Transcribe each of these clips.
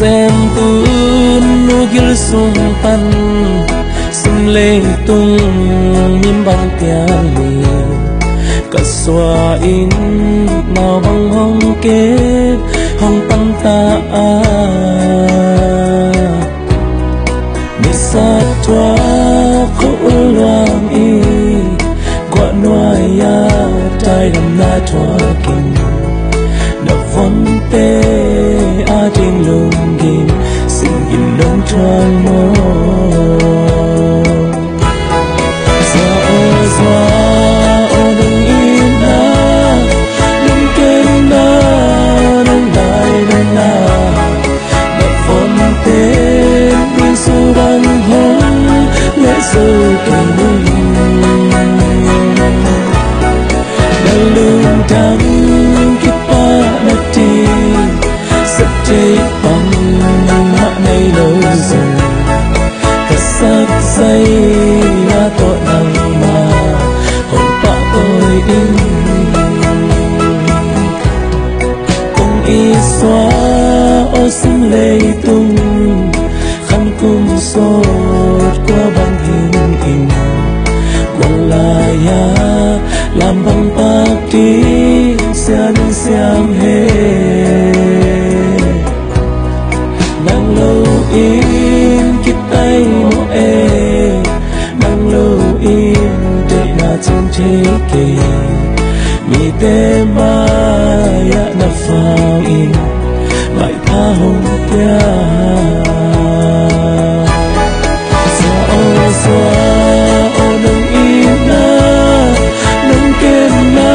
xem tuôn nu gil sung pan sum lê tung mim bang tiang mi cả xoa in nào băng hong kế hong pan ta mi sát thoa khổ loang y qua noai ya tai đầm na thoa kinh na von te a tin lung gin sing in long thoang mo say đã tội nặng mà hồng bạ tôi in cùng y xóa ô xinh lệ tung khăn cung sốt qua bằng hình in quăng lại ya làm bằng bạc đi xian xiang he nang lâu in kít tay mô e trong thế kỷ mi te ma ya na phao in bài tha hồng tia xoa ô nâng in na nâng ken na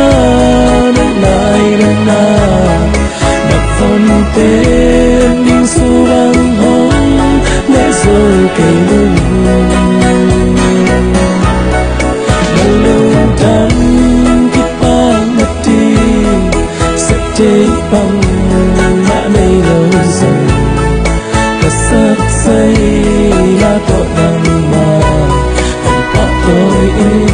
nâng lại nâng na đặt von tên nhưng su băng hồng lẽ rồi cây lưng bằng mã này lâu rồi và sắc say là tội nặng mà không có tôi in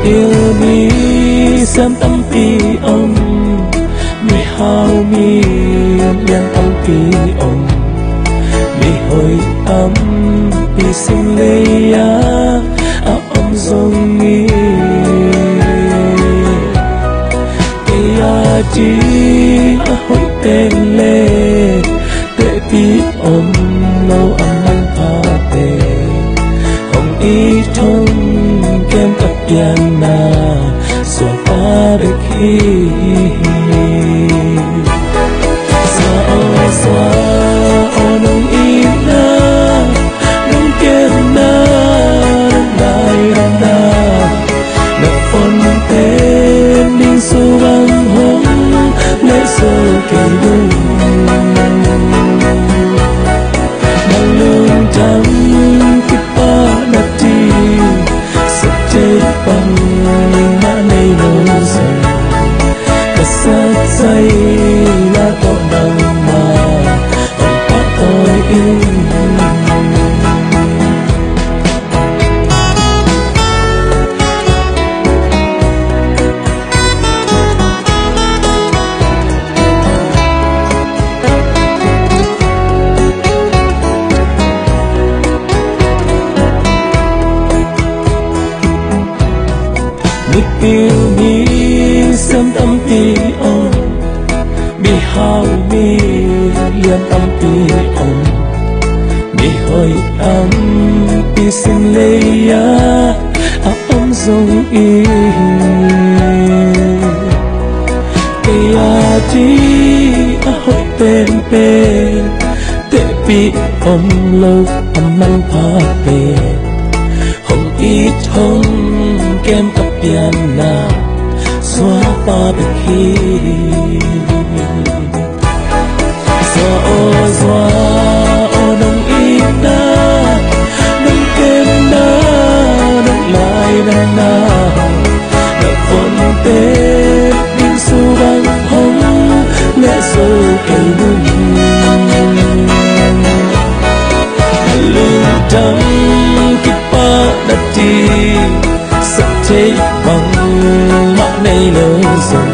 yêu mi xem tâm pi ông mi hao mi yang tâm pi ông mi hồi âm pi sinh lê ya ông dòng nghi ya chi hồi tên lê tệ pi ông lâu âm mang pha tê không ý thông kem cặp piana xóa ta được khi xóa ô nông in na nông kem na nông đại đam na nông phun tên ninh su băng hồng lẽ sâu cây đôi bằng lương trắng kịp ba đặt đi bằng mã này lâu rồi cả sắc say là tội nặng mà không có tôi in yêu mi xem tâm pi ông mi hao mi liên tâm pi ông mi hơi ấm pi xin lê ya ông dòng y ya chi hơi tên tên tệ pi ông lâu âm mang pha pe hồng y thông kem cặp piana xóa ta được khi xóa ô nông in na nông kem na nông lại na na nông von tê vắng mãi này lời rồi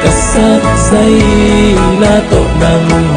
cả sát giây là tội nặng